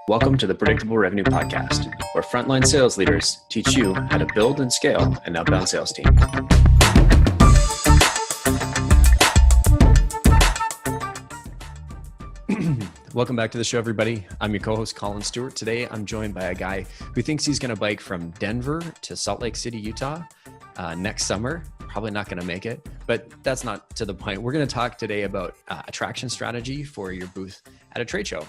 Welcome to the Predictable Revenue Podcast, where frontline sales leaders teach you how to build and scale an outbound sales team. Welcome back to the show, everybody. I'm your co-host, Collin Stewart. Today, I'm joined by a guy who thinks he's going to bike from Denver to Salt Lake City, Utah next summer. Probably not going to make it, but that's not to the point. We're going to talk today about attraction strategy for your booth at a trade show.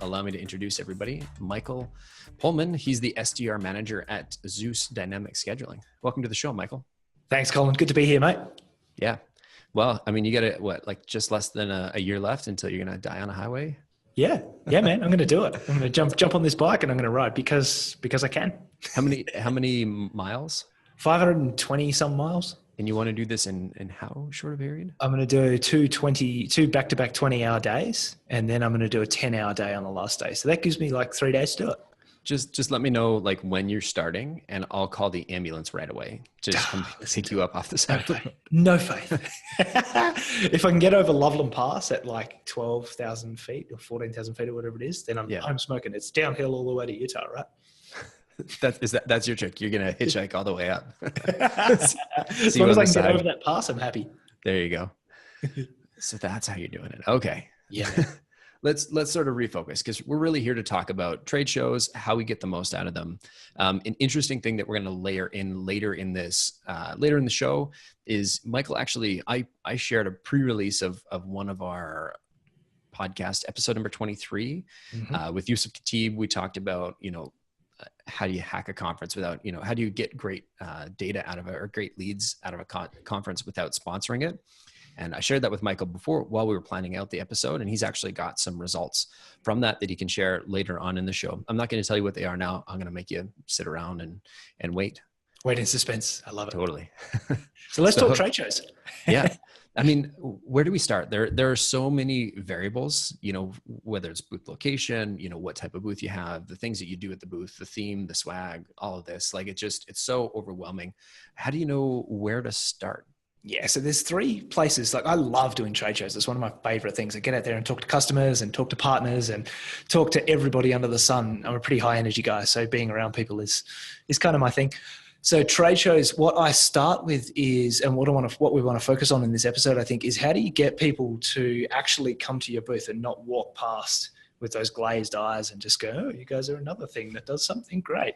Allow me to introduce everybody. Michael Pullman, he's the SDR Manager at ZUUS Dynamic Scheduling. Welcome to the show, Michael. Thanks, Collin. Good to be here, mate. Yeah. Well, I mean, you got just less than a year left until you're going to die on a highway? Yeah, man. I'm going to do it. I'm going to jump on this bike and I'm going to ride because I can. How many miles? 520 some miles. And you want to do this in how short a period? I'm going to do two back-to-back 20-hour days, and then I'm going to do a 10-hour day on the last day. So that gives me like 3 days to do it. Just let me know like when you're starting, and I'll call the ambulance right away. Just come pick you up off the side. No faith. If I can get over Loveland Pass at like 12,000 feet or 14,000 feet or whatever it is, then I'm smoking. It's downhill all the way to Utah, right? That's your trick. You're gonna hitchhike all the way up. As long as I can get over that pass, I'm happy. There you go. So that's how you're doing it. Okay. Yeah. Let's sort of refocus, because we're really here to talk about trade shows, how we get the most out of them. An interesting thing that we're going to layer in later in the show is Michael. Actually, I shared a pre-release of one of our podcast, episode number 23, with Yusuf Khatib. We talked about how do you hack a conference without, how do you get great data out of it, or great leads out of a conference without sponsoring it? And I shared that with Michael while we were planning out the episode, and he's actually got some results from that he can share later on in the show. I'm not going to tell you what they are now. I'm going to make you sit around and wait. Wait in suspense. I love it. Totally. So let's talk trade shows. Yeah. I mean, where do we start? There are so many variables, whether it's booth location, what type of booth you have, the things that you do at the booth, the theme, the swag, all of this. Like it's so overwhelming. How do you know where to start? Yeah, so there's 3 places. Like I love doing trade shows. It's one of my favorite things. I get out there and talk to customers and talk to partners and talk to everybody under the sun. I'm a pretty high energy guy, so being around people is kind of my thing. So trade shows, what I start with is, and what we want to focus on in this episode, I think, is how do you get people to actually come to your booth and not walk past with those glazed eyes and just go, oh, you guys are another thing that does something great.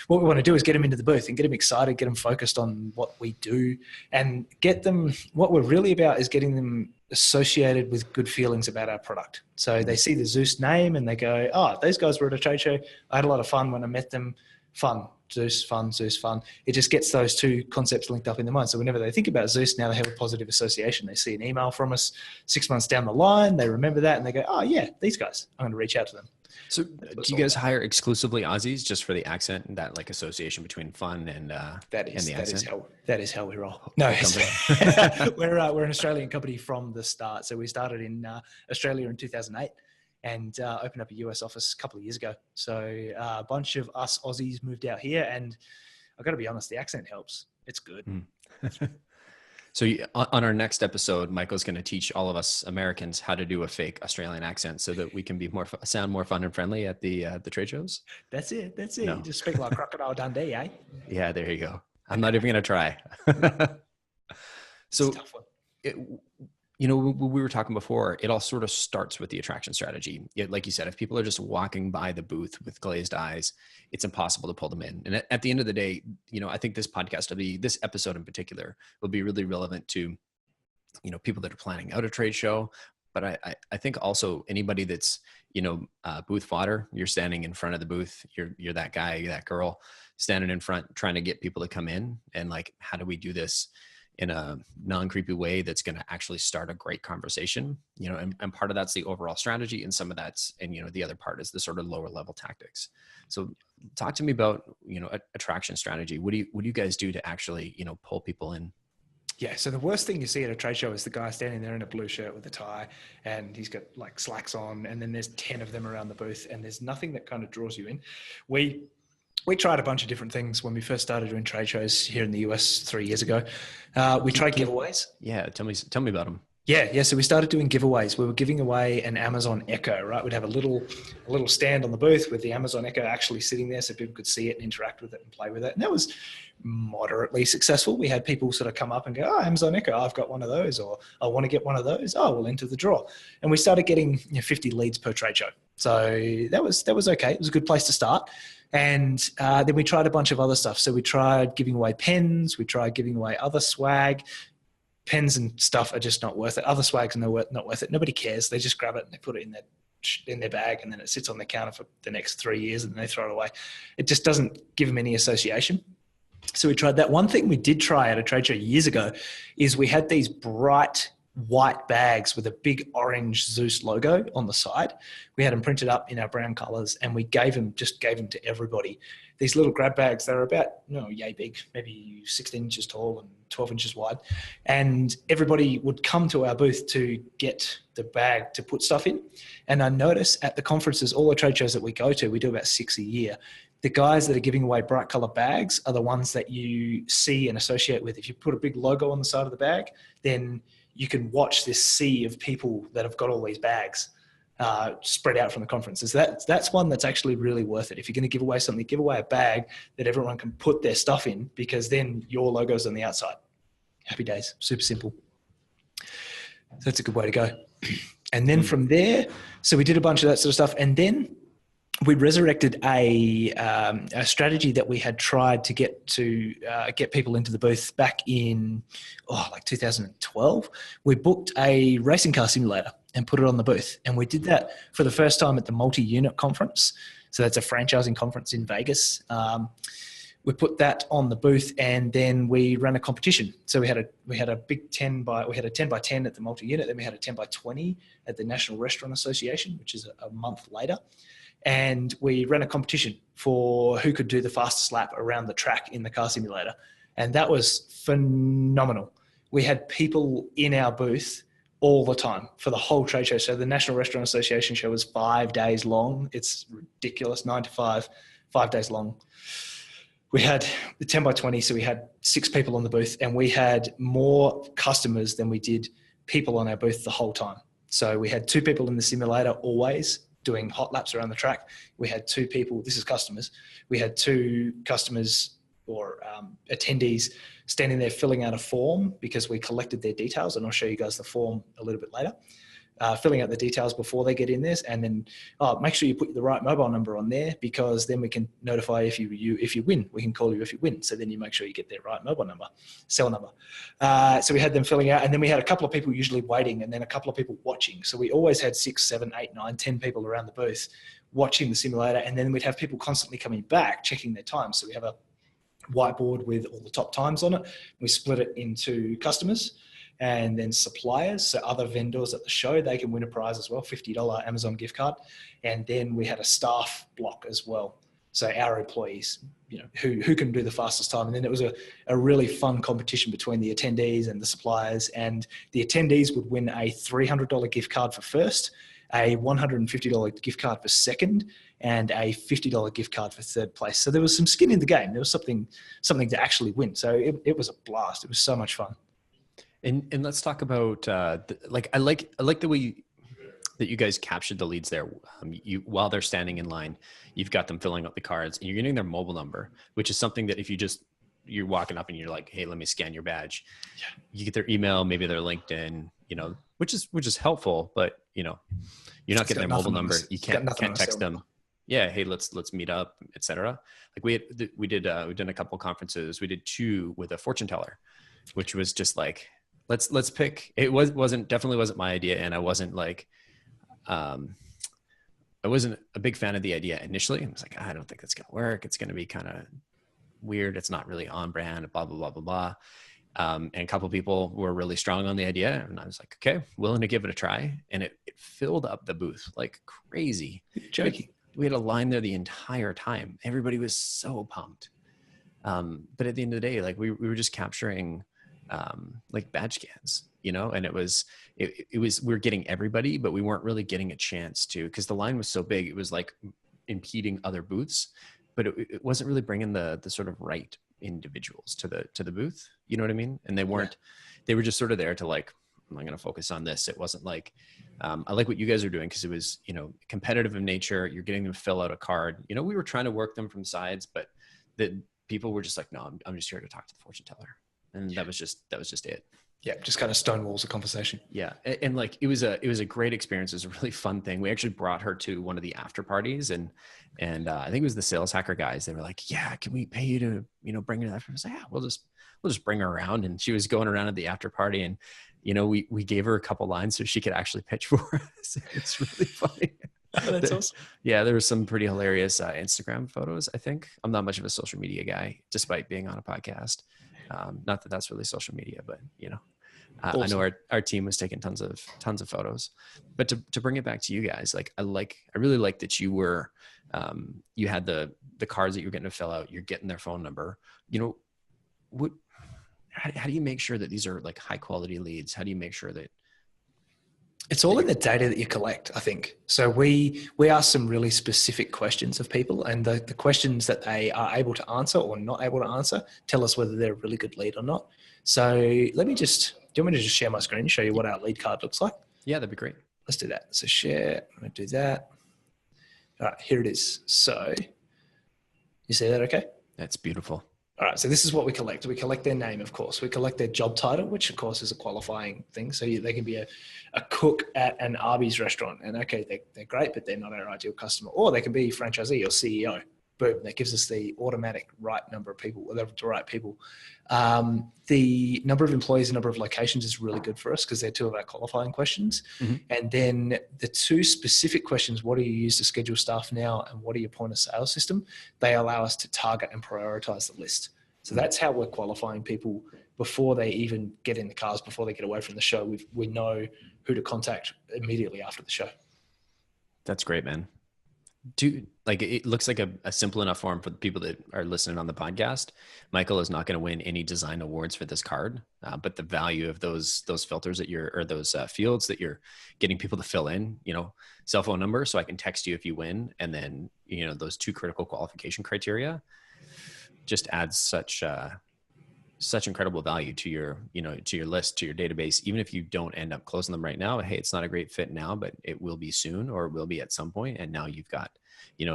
What we want to do is get them into the booth and get them excited, get them focused on what we do, and get them, what we're really about is getting them associated with good feelings about our product. So they see the ZUUS name and they go, oh, those guys were at a trade show. I had a lot of fun when I met them. Fun. ZUUS, fun, ZUUS, fun. It just gets those 2 concepts linked up in their mind. So whenever they think about ZUUS, now they have a positive association. They see an email from us 6 months down the line. They remember that and they go, oh yeah, these guys, I'm going to reach out to them. So do you guys hire exclusively Aussies just for the accent and that like association between fun and the accent? That is how we roll. No, we're an Australian company from the start. So we started in Australia in 2008. And opened up a US office a couple of years ago. So a bunch of us Aussies moved out here, and I've got to be honest, the accent helps. It's good. So on our next episode, Michael's going to teach all of us Americans how to do a fake Australian accent so that we can be sound more fun and friendly at the trade shows. That's it. No. You just speak like Crocodile Dundee, eh? Yeah, there you go. I'm not even going to try. So we were talking before, it all sort of starts with the attraction strategy. Like you said, if people are just walking by the booth with glazed eyes, it's impossible to pull them in. And at the end of the day, I think this episode in particular will be really relevant to, people that are planning out a trade show. But I think also anybody that's, booth fodder, you're standing in front of the booth, you're that guy, that girl standing in front, trying to get people to come in. And like, how do we do this in a non-creepy way that's going to actually start a great conversation, and part of that's the overall strategy, and some of that's, and the other part is the sort of lower level tactics. So talk to me about, attraction strategy. What do you guys do to actually, pull people in? Yeah. So the worst thing you see at a trade show is the guy standing there in a blue shirt with a tie and he's got like slacks on, and then there's 10 of them around the booth and there's nothing that kind of draws you in. We tried a bunch of different things when we first started doing trade shows here in the US 3 years ago. We tried giveaways. Yeah. Tell me about them. Yeah. So we started doing giveaways. We were giving away an Amazon Echo, right? We'd have a little stand on the booth with the Amazon Echo actually sitting there so people could see it and interact with it and play with it. And that was moderately successful. We had people sort of come up and go, oh, Amazon Echo, I've got one of those, or I want to get one of those. Oh, we'll enter the draw. And we started getting 50 leads per trade show. So that was okay. It was a good place to start. And then we tried a bunch of other stuff. So we tried giving away pens. We tried giving away other swag. Pens and stuff are just not worth it. Other swags are not worth it. Nobody cares. They just grab it and they put it in their bag, and then it sits on their counter for the next 3 years and then they throw it away. It just doesn't give them any association. So we tried that. One thing we did try at a trade show years ago is we had these bright white bags with a big orange ZUUS logo on the side. We had them printed up in our brown colors, and we gave them to everybody. These little grab bags, they're about, yay big, maybe 16 inches tall and 12 inches wide. And everybody would come to our booth to get the bag to put stuff in. And I notice at the conferences, all the trade shows that we go to, we do about 6 a year. The guys that are giving away bright color bags are the ones that you see and associate with. If you put a big logo on the side of the bag, then you can watch this sea of people that have got all these bags spread out from the conferences. That's one that's actually really worth it. If you're going to give away something, give away a bag that everyone can put their stuff in, because then your logo's on the outside. Happy days. Super simple. So that's a good way to go. And then from there, so we did a bunch of that sort of stuff. And then we resurrected a strategy that we had tried to get people into the booth back in 2012. We booked a racing car simulator and put it on the booth, and we did that for the first time at the multi-unit conference. So that's a franchising conference in Vegas. We put that on the booth, and then we ran a competition. So we had a big 10 by 10 at the multi-unit. Then we had a 10 by 20 at the National Restaurant Association, which is a month later. And we ran a competition for who could do the fastest lap around the track in the car simulator. And that was phenomenal. We had people in our booth all the time for the whole trade show. So the National Restaurant Association show was 5 days long. It's ridiculous, 9 to 5, 5 days long. We had the 10 by 20, so we had 6 people on the booth, and we had more customers than we did people on our booth the whole time. So we had 2 people in the simulator always doing hot laps around the track. We had 2 people, this is customers, we had 2 customers or attendees standing there filling out a form because we collected their details, and I'll show you guys the form a little bit later. Filling out the details before they get in this, and then make sure you put the right mobile number on there, because then we can notify if you win. We can call you if you win. So then you make sure you get their right mobile number, cell number. So we had them filling out, and then we had a couple of people usually waiting, and then a couple of people watching. So we always had 6, 7, 8, 9, 10 people around the booth watching the simulator, and then we'd have people constantly coming back checking their time. So we have a whiteboard with all the top times on it. We split it into customers and then suppliers, so other vendors at the show, they can win a prize as well, $50 Amazon gift card. And then we had a staff block as well. So our employees, who can do the fastest time. And then it was a really fun competition between the attendees and the suppliers. And the attendees would win a $300 gift card for first, a $150 gift card for second, and a $50 gift card for third place. So there was some skin in the game. There was something to actually win. So it was a blast. It was so much fun. And let's talk about I like the way that you guys captured the leads there. While they're standing in line, you've got them filling out the cards, and you're getting their mobile number, which is something that if you're walking up and you're like, hey, let me scan your badge. Yeah. You get their email, maybe their LinkedIn, which is helpful, but you're not getting their mobile number. You can't text them. Yeah, hey, let's meet up, etc. Like we did a couple of conferences. We did 2 with a fortune teller, which was just like, let's pick. It definitely wasn't my idea, and I wasn't I wasn't a big fan of the idea initially. I was like, I don't think that's gonna work. It's gonna be kind of weird. It's not really on brand. Blah blah blah blah blah. And a couple of people were really strong on the idea, and I was like, okay, willing to give it a try. And it filled up the booth like crazy. Joking. We had a line there the entire time. Everybody was so pumped. But at the end of the day, like we were just capturing like badge scans, and it was we were getting everybody, but we weren't really getting a chance to, because the line was so big, it was like impeding other booths, but it wasn't really bringing the sort of right individuals to the booth. You know what I mean? And they weren't, they were just sort of there to like I'm not going to focus on this. It wasn't like, I like what you guys are doing because it was, competitive in nature. You're getting them to fill out a card. We were trying to work them from sides, but the people were just like, no, I'm just here to talk to the fortune teller. And that was just it. Yeah. Just kind of stonewalls the conversation. Yeah. And like, it was a great experience. It was a really fun thing. We actually brought her to one of the after parties and I think it was the sales hacker guys. They were like, yeah, can we pay you to, bring her to that? I was like, yeah, we'll just bring her around. And she was going around at the after party and, we gave her a couple lines so she could actually pitch for us. It's really funny. Oh, that's awesome. Yeah. There were some pretty hilarious Instagram photos. I think I'm not much of a social media guy, despite being on a podcast. Not that that's really social media, but awesome. I know our team was taking tons of photos, but to bring it back to you guys, like I really like that you were, you had the cards that you're getting to fill out, you're getting their phone number, how do you make sure that these are like high quality leads? How do you make sure that it's all in the data that you collect, I think. So we ask some really specific questions of people, and the questions that they are able to answer or not able to answer tell us whether they're a really good lead or not. So do you want me to just share my screen and show you what our lead card looks like? Yeah, that'd be great. Let's do that. So share, I'm going to do that. All right, here it is. So you see that okay? That's beautiful. All right, so this is what we collect. We collect their name, of course. We collect their job title, which of course is a qualifying thing. So they can be a cook at an Arby's restaurant, and okay, they're great, but they're not our ideal customer. Or they can be franchisee or CEO. Boom, that gives us the automatic right number of people, or the right people. The number of employees and number of locations is really good for us because they're two of our qualifying questions. Mm-hmm. And then the two specific questions, what do you use to schedule staff now and what are your point of sale system? They allow us to target and prioritize the list. So that's how we're qualifying people before they even get in the cars, before they get away from the show. We know who to contact immediately after the show. That's great, man. It looks like a simple enough form for the people that are listening on the podcast. Michael is not going to win any design awards for this card, but the value of those filters those fields that you're getting people to fill in, cell phone number, so I can text you if you win, and then those two critical qualification criteria, just adds such incredible value to your list, to your database. Even if you don't end up closing them right now, hey, it's not a great fit now, but it will be soon, or it will be at some point. And now you've got,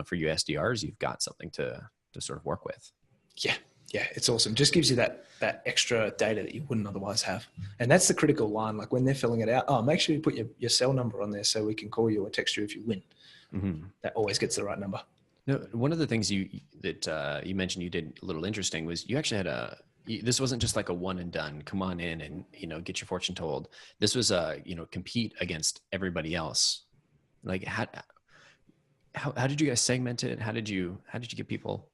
for you SDRs, you've got something to sort of work with. Yeah. Yeah. It's awesome. Just gives you that extra data that you wouldn't otherwise have. And that's the critical line. Like when they're filling it out, make sure you put your cell number on there so we can call you or text you if you win. Mm-hmm. That always gets the right number. No, one of the things you mentioned you did a little interesting was you actually had this wasn't just like a one and done, come on in and, get your fortune told. This was compete against everybody else. Like how did you guys segment it? How did you get people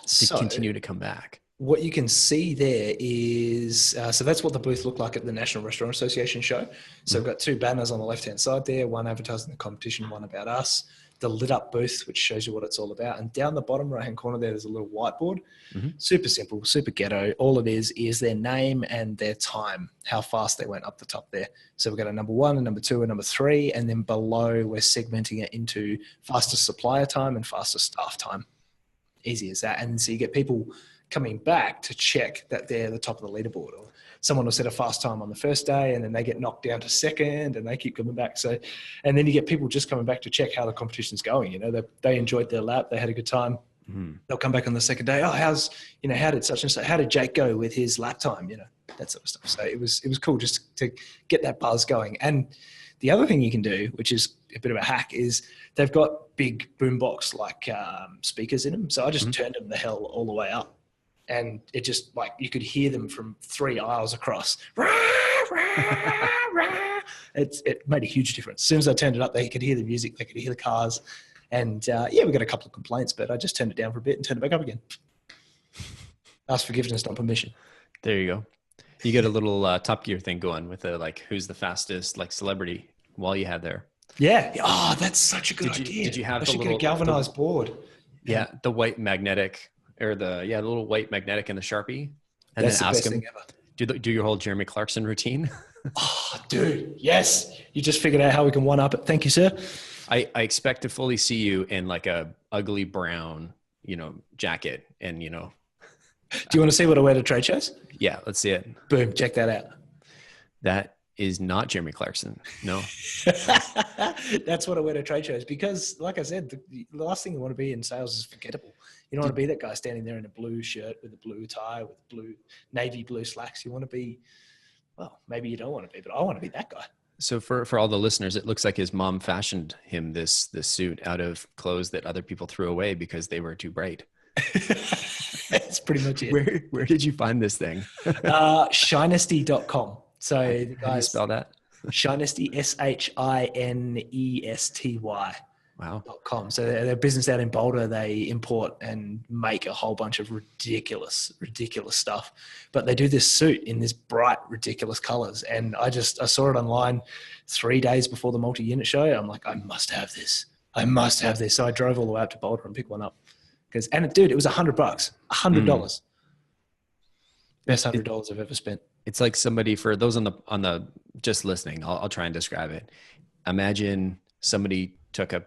to continue to come back? What you can see there is, so that's what the booth looked like at the National Restaurant Association show. So we've got two banners on the left-hand side there, one advertising the competition, one about us. The lit up booth, which shows you what it's all about. And down the bottom right-hand corner there's a little whiteboard. Mm-hmm. Super simple, super ghetto. All it is their name and their time, how fast they went up the top there. So we've got a number 1, a number 2, a number 3, and then below we're segmenting it into fastest supplier time and fastest staff time. Easy as that. And so you get people coming back to check that they're the top of the leaderboard. Or someone will set a fast time on the first day and then they get knocked down to second and they keep coming back. So, and then you get people just coming back to check how the competition's going. They enjoyed their lap. They had a good time. Mm-hmm. They'll come back on the second day. Oh, how did such and such, how did Jake go with his lap time? That sort of stuff. So it was cool just to get that buzz going. And the other thing you can do, which is a bit of a hack, is they've got big boombox like speakers in them. So I just turned them the hell all the way up. And it just you could hear them from 3 aisles across. It made a huge difference. As soon as I turned it up, they could hear the music, they could hear the cars. And we got a couple of complaints, but I just turned it down for a bit and turned it back up again. Ask forgiveness, not permission. There you go. You get a little Top Gear thing going with who's the fastest celebrity while you had there. Yeah. Oh, that's such a good idea. Did you have the little galvanized board? Yeah. The white magnetic. Or the little white magnetic and the Sharpie, and that's then ask them, do your whole Jeremy Clarkson routine. Oh, dude, yes! You just figured out how we can one up it. Thank you, sir. I expect to fully see you in a ugly brown, jacket, and Do you want to see what I wear to trade shows? Yeah, let's see it. Boom! Check that out. That is not Jeremy Clarkson. No. That's what I wear to trade shows because, like I said, the last thing you want to be in sales is forgettable. You don't want to be that guy standing there in a blue shirt with a blue tie with blue navy blue slacks. You want to be, well, maybe you don't want to be, but I want to be that guy. So for all the listeners, it looks like his mom fashioned him this suit out of clothes that other people threw away because they were too bright. That's pretty much it. Where did you find this thing? Shinesty.com. So the guys, how do you spell that? Shinesty, SHINESTY. Wow. .com. So they're a business out in Boulder. They import and make a whole bunch of ridiculous stuff. But they do this suit in this bright, ridiculous colors. And I saw it online 3 days before the multi-unit show. I'm like, I must have this. So I drove all the way up to Boulder and picked one up. Dude, it was $100, $100. Best $100 I've ever spent. It's like somebody, for those on the just listening, I'll try and describe it. Imagine somebody took a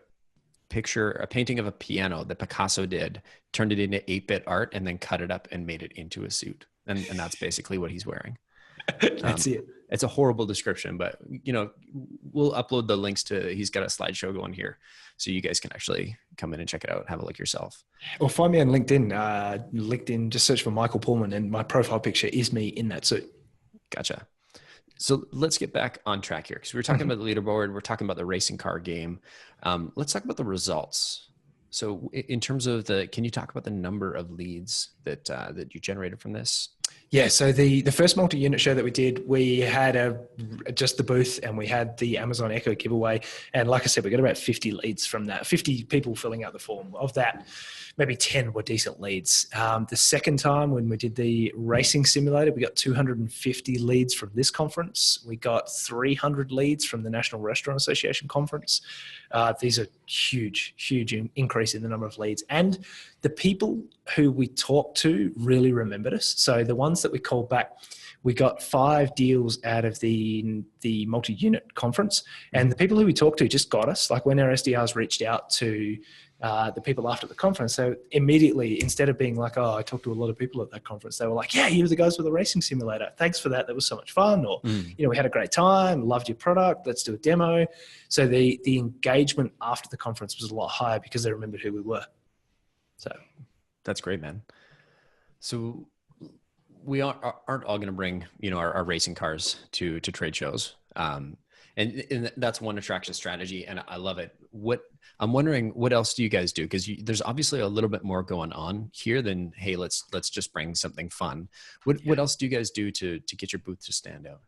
painting of a piano that Picasso did, turned it into 8-bit art, and then cut it up and made it into a suit. And that's basically what he's wearing. That's it. It's a horrible description, but we'll upload the links he's got a slideshow going here, so you guys can actually come in and check it out, have a look yourself. Or find me on LinkedIn. LinkedIn, just search for Michael Pullman, and my profile picture is me in that suit. Gotcha. So let's get back on track here, because we were talking about the leaderboard. We're talking about the racing car game. Let's talk about the results. So in terms of can you talk about the number of leads that you generated from this? Yeah. So the first multi-unit show that we did, we had just the booth, and we had the Amazon Echo giveaway. And like I said, we got about 50 leads from that, 50 people filling out the form. Of that, maybe 10 were decent leads. The second time when we did the racing simulator, we got 250 leads from this conference. We got 300 leads from the National Restaurant Association conference. These are huge increase in the number of leads. And the people who we talked to really remembered us. So the ones that we called back, we got 5 deals out of the multi-unit conference. And the people who we talked to just got us. Like when our SDRs reached out to the people after the conference, so immediately, instead of being like, oh, I talked to a lot of people at that conference, they were like, yeah, you were the guys with the racing simulator. Thanks for that. That was so much fun. Or, we had a great time. Loved your product. Let's do a demo. So the engagement after the conference was a lot higher because they remembered who we were. So that's great, man. So we aren't all going to bring, our racing cars to trade shows. And that's one attraction strategy, and I love it. I'm wondering, what else do you guys do? Because there's obviously a little bit more going on here than, hey, let's just bring something fun. What else do you guys do to get your booth to stand out?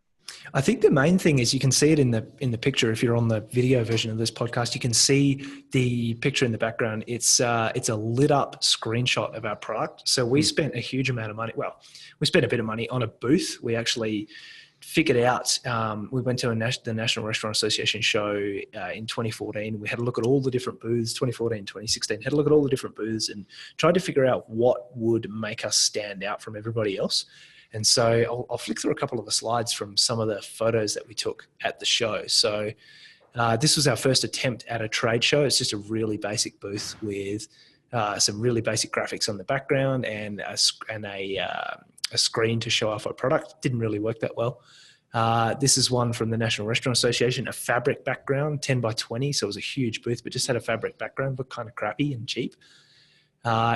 I think the main thing is, you can see it in the picture. If you're on the video version of this podcast, you can see the picture in the background. It's a lit up screenshot of our product. So we spent a huge amount of money. Well, we spent a bit of money on a booth. We actually figured out, we went to the National Restaurant Association show in 2014. We had a look at all the different booths, 2014, 2016, had a look at all the different booths and tried to figure out what would make us stand out from everybody else. And so I'll flick through a couple of the slides from some of the photos that we took at the show. So this was our first attempt at a trade show. It's just a really basic booth with some really basic graphics on the background and a screen to show off our product. Didn't really work that well. This is one from the National Restaurant Association, a fabric background, 10 by 20. So it was a huge booth, but just had a fabric background, looked kind of crappy and cheap.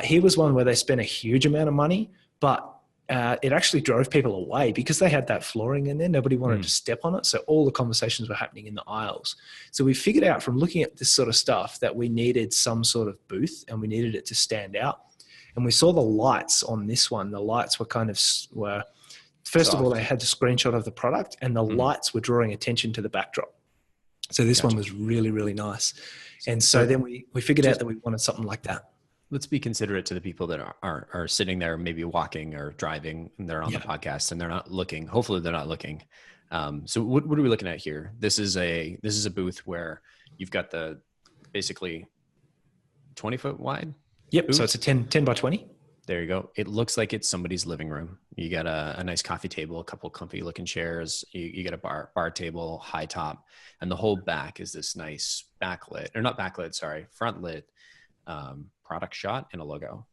Here was one where they spent a huge amount of money, but it actually drove people away because they had that flooring in there. Nobody wanted to step on it. So all the conversations were happening in the aisles. So we figured out from looking at this sort of stuff that we needed some sort of booth and we needed it to stand out. And we saw the lights on this one. The lights were first of all, they had the screenshot of the product and the lights were drawing attention to the backdrop. So this one was really, really nice. And so then we figured out that we wanted something like that. Let's be considerate to the people that are sitting there, maybe walking or driving, and they're on the podcast and they're not looking. Hopefully they're not looking. So what are we looking at here? This is a booth where you've got the basically 20-foot wide. Yep. booth. So it's a 10 by 20. There you go. It looks like it's somebody's living room. You got a nice coffee table, a couple comfy looking chairs. You got a bar table, high top, and the whole back is this nice front lit product shot and a logo.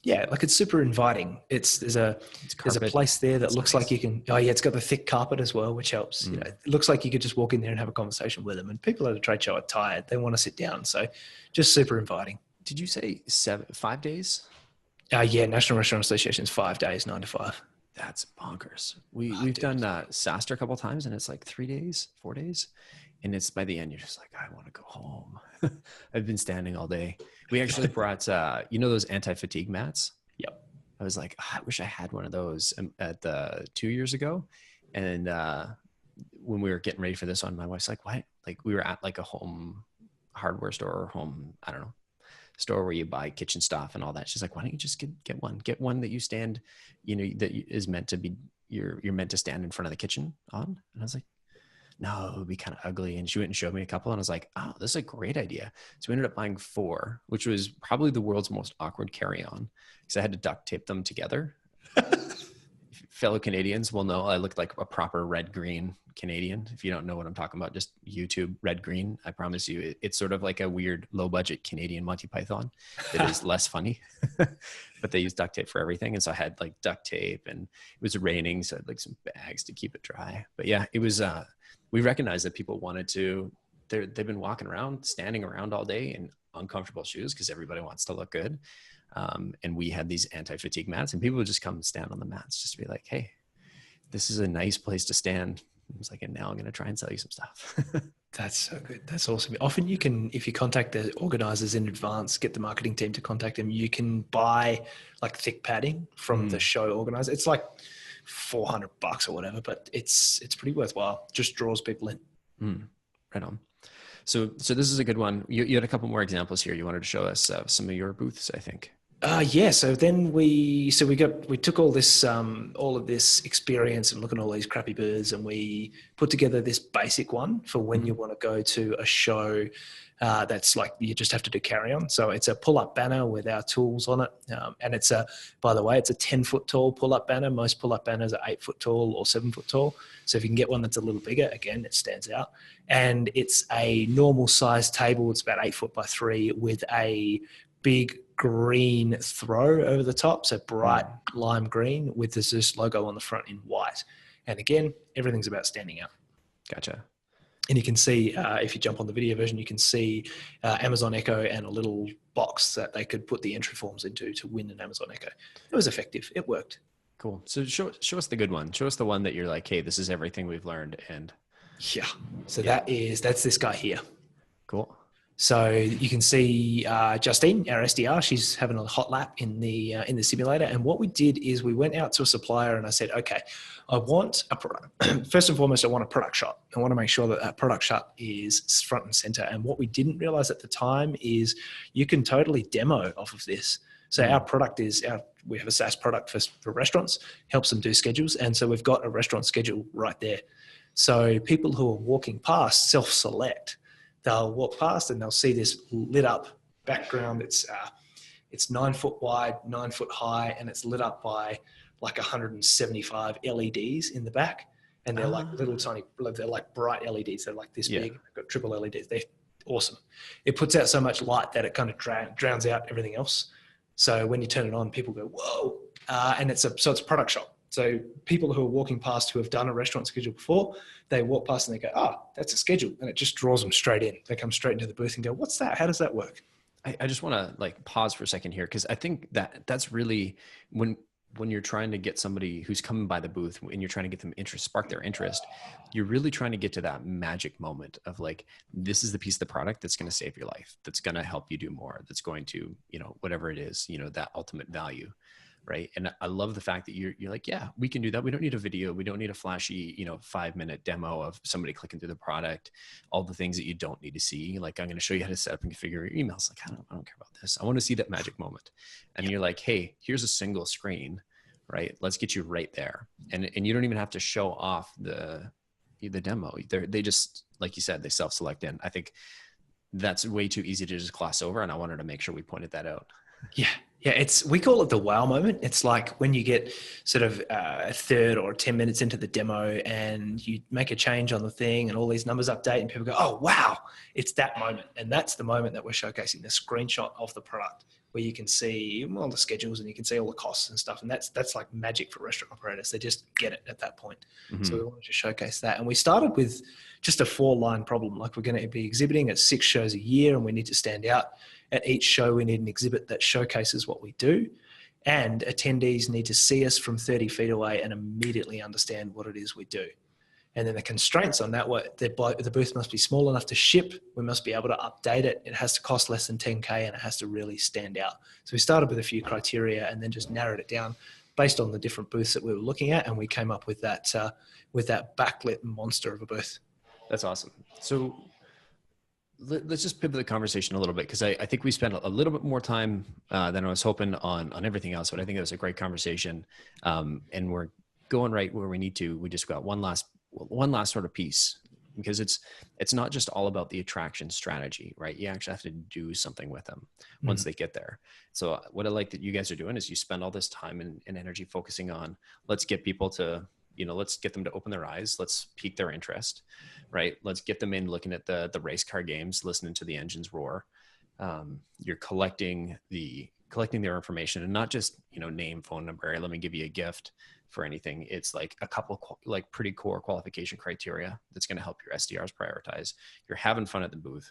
Yeah, like it's super inviting. There's a place there that looks like you can. Oh yeah, it's got the thick carpet as well, which helps. You know, it looks like you could just walk in there and have a conversation with them. And people at a trade show are tired; they want to sit down. So, just super inviting. Did you say 5 days? Yeah, National Restaurant Association's 5 days, 9 to 5. That's bonkers. We've done SaaStr a couple of times, and it's like 3 days, 4 days, and it's by the end you're just like, I want to go home. I've been standing all day. We actually brought those anti-fatigue mats. Yep. I was like, I wish I had one of those at 2 years ago, and when we were getting ready for this one, my wife's like, "What?" Like we were at like a home hardware store or home, I don't know, store where you buy kitchen stuff and all that. She's like, why don't you just get one that you stand, that is meant to be, you're meant to stand in front of the kitchen on. And I was like, no, it would be kind of ugly. And she went and showed me a couple and I was like, oh, this is a great idea. So we ended up buying 4, which was probably the world's most awkward carry-on because I had to duct tape them together. Fellow Canadians will know I looked like a proper red-green Canadian. If you don't know what I'm talking about, just YouTube red-green. I promise you, it's sort of like a weird low-budget Canadian Monty Python that is less funny, but they use duct tape for everything. And so I had like duct tape and it was raining. So I had like some bags to keep it dry. But yeah, it was, we recognized that people wanted to, they've been walking around, standing around all day in uncomfortable shoes because everybody wants to look good. And we had these anti-fatigue mats and people would just come and stand on the mats just to be like, hey, this is a nice place to stand. I was like, and now I'm going to try and sell you some stuff. That's so good. That's awesome. Often you can, if you contact the organizers in advance, get the marketing team to contact them, you can buy like thick padding from the show organizer. It's like $400 or whatever, but it's pretty worthwhile. Just draws people in. Right on. So this is a good one. You had a couple more examples here. You wanted to show us some of your booths, I think. Yeah. So then we took all of this experience and looking at all these crappy booths, and we put together this basic one for when you want to go to a show that's like you just have to do carry on. So it's a pull-up banner with our tools on it, and it's by the way, it's a 10-foot tall pull-up banner. Most pull-up banners are 8 foot tall or 7 foot tall. So if you can get one that's a little bigger, again, it stands out. And it's a normal size table. It's about 8 foot by 3 with a big green throw over the top. So bright lime green with the ZUUS logo on the front in white. And again, everything's about standing out. Gotcha. And you can see, if you jump on the video version, you can see Amazon Echo and a little box that they could put the entry forms into to win an Amazon Echo. It was effective. It worked. Cool. So show us the good one. Show us the one that you're like, hey, this is everything we've learned. And yeah. So that's this guy here. Cool. So you can see Justine, our SDR, she's having a hot lap in the simulator. And what we did is we went out to a supplier and I said, okay, I want a product. First and foremost, I want a product shot. I want to make sure that that product shot is front and center. And what we didn't realize at the time is you can totally demo off of this. So our product we have a SaaS product for restaurants, helps them do schedules. And so we've got a restaurant schedule right there. So people who are walking past self-select. They'll walk past and they'll see this lit up background. It's 9 foot wide, 9 foot high, and it's lit up by like 175 LEDs in the back. And they're like little tiny, they're like bright LEDs. They're like this big. They've got triple LEDs. They're awesome. It puts out so much light that it kind of drowns out everything else. So when you turn it on, people go, whoa. And it's a product shot. So people who are walking past who have done a restaurant schedule before, they walk past and they go, that's a schedule. And it just draws them straight in. They come straight into the booth and go, what's that? How does that work? I just want to like pause for a second here. Cause I think that's really when you're trying to get somebody who's coming by the booth and you're trying to get them spark their interest, you're really trying to get to that magic moment of like, this is the piece of the product that's going to save your life. That's going to help you do more. That's going to, whatever it is, that ultimate value. Right. And I love the fact that you're like, yeah, we can do that. We don't need a video. We don't need a flashy, 5-minute demo of somebody clicking through the product, all the things that you don't need to see. Like, I'm going to show you how to set up and configure your emails. Like, I don't care about this. I want to see that magic moment. And you're like, hey, here's a single screen, right? Let's get you right there. And you don't even have to show off the demo. They just, like you said, they self-select in. I think that's way too easy to just gloss over. And I wanted to make sure we pointed that out. Yeah. Yeah, we call it the wow moment. It's like when you get sort of a third or 10 minutes into the demo and you make a change on the thing and all these numbers update and people go, oh, wow, it's that moment. And that's the moment that we're showcasing, the screenshot of the product where you can see all the schedules and you can see all the costs and stuff. And that's like magic for restaurant operators. They just get it at that point. Mm-hmm. So we wanted to showcase that. And we started with just a 4-line problem. Like, we're going to be exhibiting at 6 shows a year, and we need to stand out. At each show, we need an exhibit that showcases what we do. And attendees need to see us from 30 feet away and immediately understand what it is we do. And then the constraints on that were the booth must be small enough to ship. We must be able to update it. It has to cost less than 10K, and it has to really stand out. So we started with a few criteria and then just narrowed it down based on the different booths that we were looking at. And we came up with that backlit monster of a booth. That's awesome. So let's just pivot the conversation a little bit, because I think we spent a little bit more time than I was hoping on everything else, but I think it was a great conversation, and we're going right where we need to. We just got one last sort of piece, because it's not just all about the attraction strategy, right? You actually have to do something with them once they get there. So what I like that you guys are doing is you spend all this time and energy focusing on, let's get people to, let's get them to open their eyes. Let's pique their interest, right? Let's get them in looking at the race car games, listening to the engines roar. You're collecting their information, and not just, name, phone number, let me give you a gift for anything. It's like a couple like pretty core qualification criteria that's going to help your SDRs prioritize. You're having fun at the booth.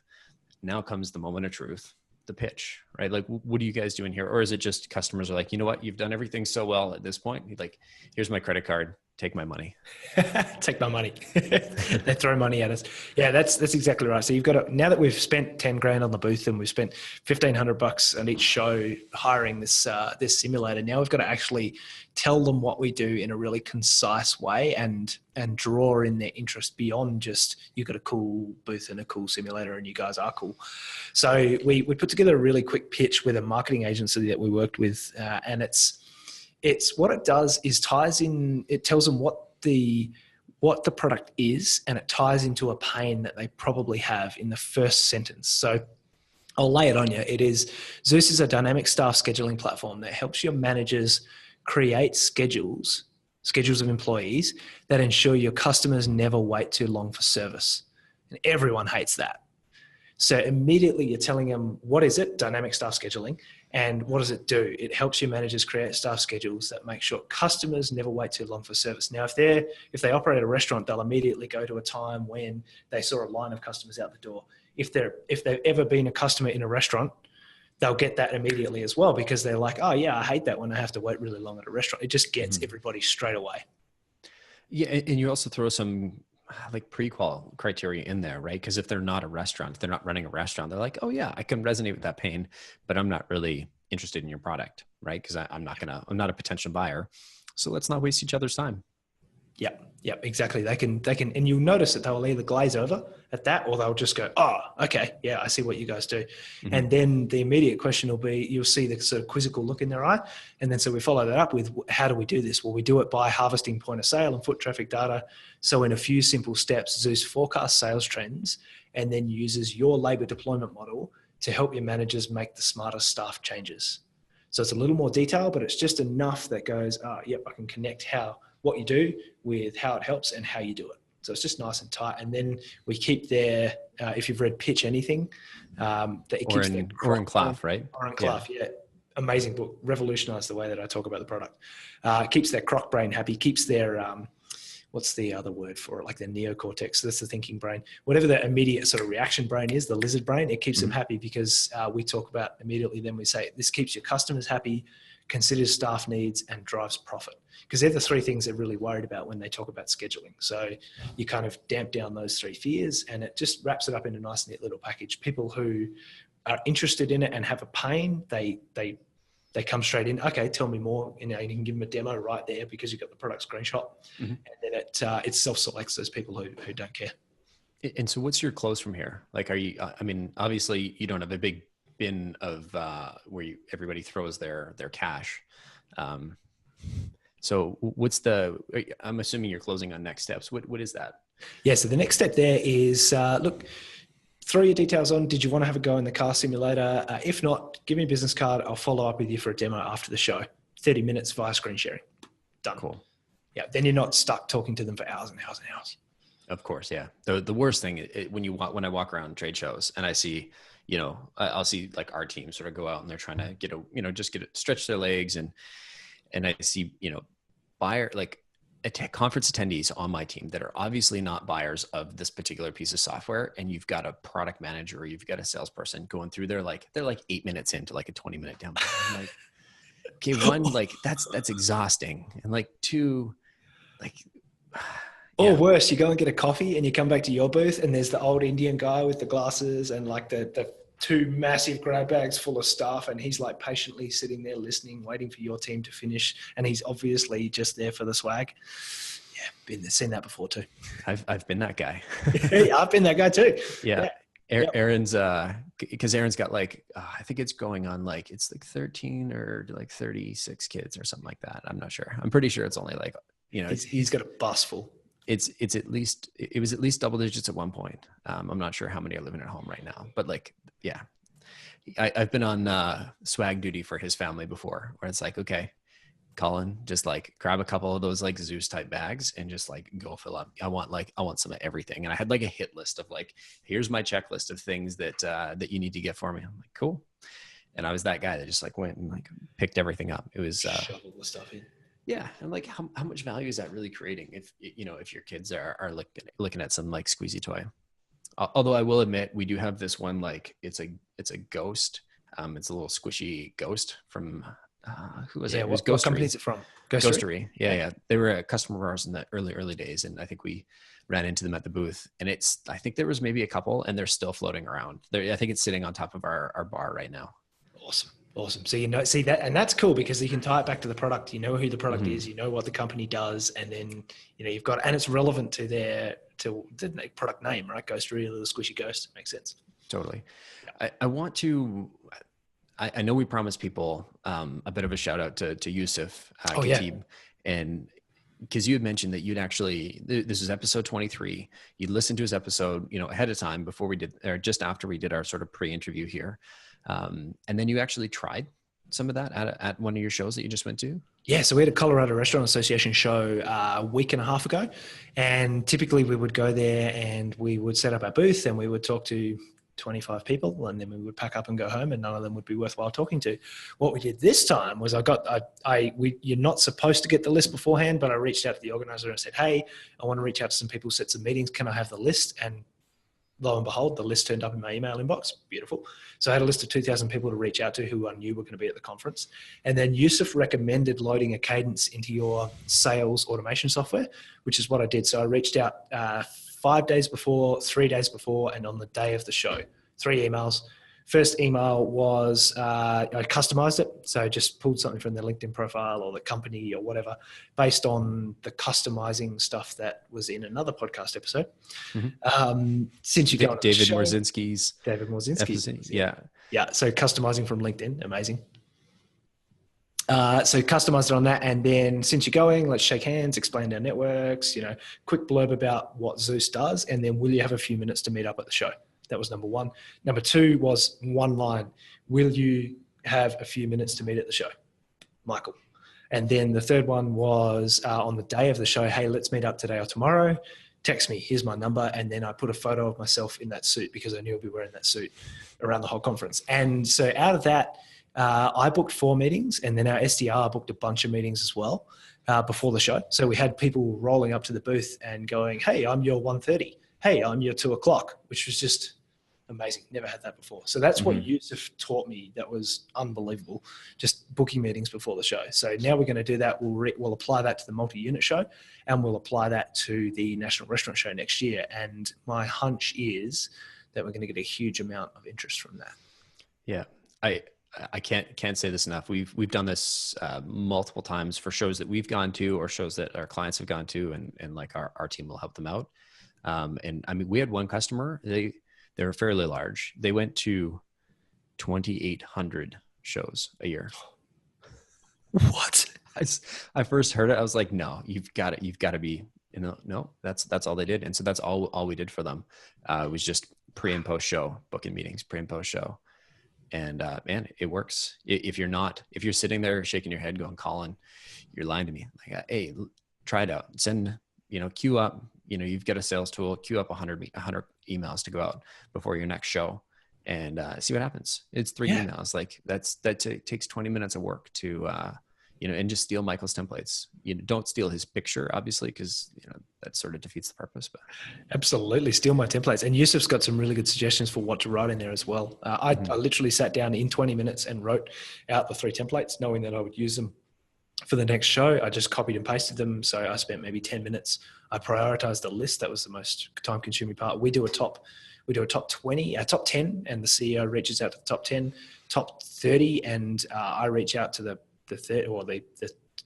Now comes the moment of truth, the pitch, right? Like, what are you guys doing here? Or is it just customers are like, you know what, you've done everything so well at this point. Like, here's my credit card, take my money. Take my money. They throw money at us. Yeah, that's exactly right. So you've got to, now that we've spent 10 grand on the booth and we've spent $1,500 on each show hiring this simulator, now we've got to actually tell them what we do in a really concise way and draw in their interest beyond just, you've got a cool booth and a cool simulator and you guys are cool. So we put together a really quick pitch with a marketing agency that we worked with, and it's what it does is it tells them what the product is, and it ties into a pain that they probably have in the first sentence. So I'll lay it on you. ZUUS is a dynamic staff scheduling platform that helps your managers create schedules of employees that ensure your customers never wait too long for service. And everyone hates that. So immediately you're telling them, what is it? Dynamic staff scheduling. And what does it do? It helps your managers create staff schedules that make sure customers never wait too long for service. Now, if they operate a restaurant, they'll immediately go to a time when they saw a line of customers out the door. If they've ever been a customer in a restaurant, they'll get that immediately as well, because they're like, oh yeah, I hate that when I have to wait really long at a restaurant. It just gets everybody straight away. Yeah. And you also throw some like pre-qual criteria in there, right? Because if they're not a restaurant, if they're not running a restaurant, they're like, oh yeah, I can resonate with that pain, but I'm not really interested in your product, right? Because I'm not a potential buyer. So let's not waste each other's time. Yep, exactly. They can, and you'll notice that they'll either glaze over at that, or they'll just go, oh, okay, yeah, I see what you guys do. And then the immediate question will be, you'll see the sort of quizzical look in their eye. And then so we follow that up with, how do we do this? Well, we do it by harvesting point of sale and foot traffic data. So in a few simple steps, ZUUS forecasts sales trends and then uses your labor deployment model to help your managers make the smartest staff changes. So it's a little more detail, but it's just enough that goes, oh, yep, I can connect what you do with how it helps and how you do it. So it's just nice and tight. And then we keep their, if you've read Pitch Anything, that it keeps Oren Klaff, right? Oren Klaff, yeah. Amazing book, revolutionized the way that I talk about the product. Keeps their croc brain happy, keeps their, what's the other word for it? Like the neocortex, that's the thinking brain. Whatever the immediate sort of reaction brain is, the lizard brain, it keeps them happy, because we talk about immediately, then we say, this keeps your customers happy, considers staff needs, and drives profit. Because they're the three things they're really worried about when they talk about scheduling. So you kind of damp down those three fears, and it just wraps it up in a nice, neat little package. People who are interested in it and have a pain, they come straight in. Okay, tell me more. You can give them a demo right there because you've got the product screenshot, and then it self-selects those people who don't care. And so, what's your close from here? Like, are you? I mean, obviously, you don't have a big bin of where everybody throws their cash. So I'm assuming you're closing on next steps. What is that? Yeah. So the next step there is, look, throw your details on. Did you want to have a go in the car simulator? If not, give me a business card. I'll follow up with you for a demo after the show. 30 minutes via screen sharing. Done. Cool. Yeah. Then you're not stuck talking to them for hours and hours and hours. Of course. Yeah. The worst thing when I walk around trade shows and I see, you know, I'll see like our team sort of go out and they're trying to get a, you know, just get it, stretch their legs. And I see, you know, conference attendees on my team that are obviously not buyers of this particular piece of software. And you've got a product manager or you've got a salesperson going through, they're like 8 minutes into like a 20-minute demo. I'm like, okay, one, like that's exhausting. And like two, like, or worse, you go and get a coffee and you come back to your booth and there's the old Indian guy with the glasses and like the two massive grab bags full of stuff. And he's like patiently sitting there listening, waiting for your team to finish. And he's obviously just there for the swag. Yeah. Seen that before too. I've been that guy. Yeah, I've been that guy too. Yeah. Aaron's, cause Aaron's got like, I think it's going on like, it's like 13 or like 36 kids or something like that. I'm not sure. I'm pretty sure it's only like, you know, he's got a bus full. It was at least double digits at one point. I'm not sure how many are living at home right now, but like, yeah, I've been on swag duty for his family before where it's like, okay, Collin, just like grab a couple of those like ZUUS type bags and just like go fill up. I want some of everything. And I had like a hit list of like, here's my checklist of things that you need to get for me. I'm like, cool. And I was that guy that just like went and like picked everything up. It was shovel the stuff in. Yeah. And like, how much value is that really creating if, you know, if your kids are looking at some like squeezy toy? Although I will admit, we do have this one, like it's a ghost. It's a little squishy ghost from, who was it? It was Ghostery. What company is it from? Ghostery. Yeah. They were a customer of ours in the early days. And I think we ran into them at the booth and I think there was maybe a couple and they're still floating around there. I think it's sitting on top of our bar right now. Awesome. So, you know, see that, and that's cool because you can tie it back to the product. You know who the product is, you know what the company does, and then, you know, you've got, and it's relevant to the product name, right? Ghostery, the squishy ghost. Makes sense. Totally. Yeah. I know we promised people a bit of a shout out to Yusuf Khatib, and because you had mentioned that you'd actually, this is episode 23, you'd listened to his episode, you know, ahead of time before we did, or just after we did our sort of pre-interview here. And then you actually tried some of that at one of your shows that you just went to? Yeah, so we had a Colorado Restaurant Association show a week and a half ago. And typically we would go there and we would set up our booth and we would talk to 25 people and then we would pack up and go home and none of them would be worthwhile talking to. What we did this time was you're not supposed to get the list beforehand, but I reached out to the organizer and said, hey, I want to reach out to some people, set some meetings. Can I have the list? And lo and behold, the list turned up in my email inbox. Beautiful. So I had a list of 2,000 people to reach out to who I knew were going to be at the conference. And then Yusuf recommended loading a cadence into your sales automation software, which is what I did. So I reached out 5 days before, 3 days before, and on the day of the show, 3 emails. First email was I customized it. So I just pulled something from their LinkedIn profile or the company or whatever based on the customizing stuff that was in another podcast episode. Mm-hmm. Since you go David Morzinski's. Yeah. Yeah. So customizing from LinkedIn. Amazing. So customized it on that. And then since you're going, let's shake hands, explain our networks, you know, quick blurb about what ZUUS does. And then will you have a few minutes to meet up at the show? That was number one. Number two was one line. Will you have a few minutes to meet at the show? Michael. And then the third one was on the day of the show, hey, let's meet up today or tomorrow. Text me, here's my number. And then I put a photo of myself in that suit because I knew I'd be wearing that suit around the whole conference. And so out of that, I booked 4 meetings and then our SDR booked a bunch of meetings as well before the show. So we had people rolling up to the booth and going, hey, I'm your 1:30. Hey, I'm your 2 o'clock, which was just amazing. Never had that before. So that's what Yusuf taught me. That was unbelievable. Just booking meetings before the show. So now we're going to do that. We'll apply that to the multi-unit show and we'll apply that to the National Restaurant Show next year. And my hunch is that we're going to get a huge amount of interest from that. Yeah. I can't say this enough. We've done this multiple times for shows that we've gone to or shows that our clients have gone to and like our team will help them out. And I mean, we had one customer, they were fairly large. They went to 2,800 shows a year. What? I first heard it. I was like, no, you've got to be, you know, no, that's all they did. And so that's all we did for them. It was just pre and post show booking meetings, pre and post show. And man, it works. If you're sitting there shaking your head going, Collin, you're lying to me. Like, hey, try it out. Send, queue up, you've got a sales tool, queue up 100 emails to go out before your next show and see what happens. It's 3 emails. Like that takes 20 minutes of work to, and just steal Michael's templates. Don't steal his picture, obviously, because that sort of defeats the purpose. But absolutely, steal my templates. And Yusuf's got some really good suggestions for what to write in there as well. I literally sat down in 20 minutes and wrote out the 3 templates, knowing that I would use them for the next show. I just copied and pasted them. So I spent maybe 10 minutes. I prioritized the list. That was the most time-consuming part. We do a top 20, top 10, and the CEO reaches out to the top 10, top 30, and I reach out to the third, or the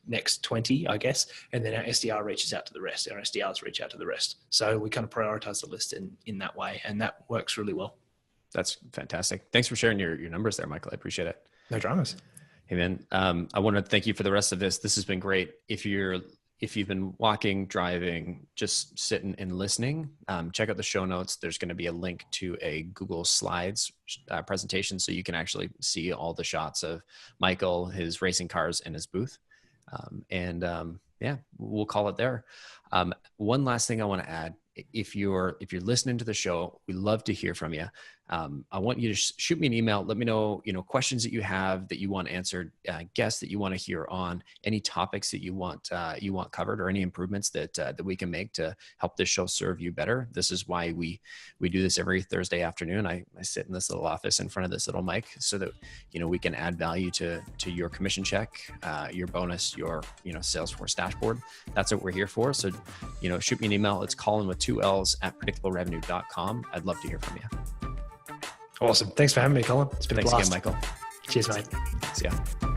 next 20, I guess, and then our SDR reaches out to the rest. Our SDRs reach out to the rest. So we kind of prioritize the list in that way, and that works really well. That's fantastic. Thanks for sharing your numbers there, Michael. I appreciate it. No dramas. Hey, man. I want to thank you for the rest of this. This has been great. If you've been walking, driving, just sitting and listening, check out the show notes. There's going to be a link to a Google Slides presentation, so you can actually see all the shots of Michael, his racing cars, and his booth. We'll call it there. One last thing I want to add. If you're listening to the show, we love to hear from you. I want you to shoot me an email. Let me know, questions that you have that you want answered, guests that you want to hear on, any topics that you want covered, or any improvements that we can make to help this show serve you better. This is why we do this every Thursday afternoon. I sit in this little office in front of this little mic so that, we can add value to your commission check, your bonus, your, Salesforce dashboard. That's what we're here for. So, shoot me an email. It's Collin with 2 L's @predictablerevenue.com. I'd love to hear from you. Awesome. Thanks for having me, Collin. It's been a blast. Thanks again, Michael. Cheers, mate. See ya.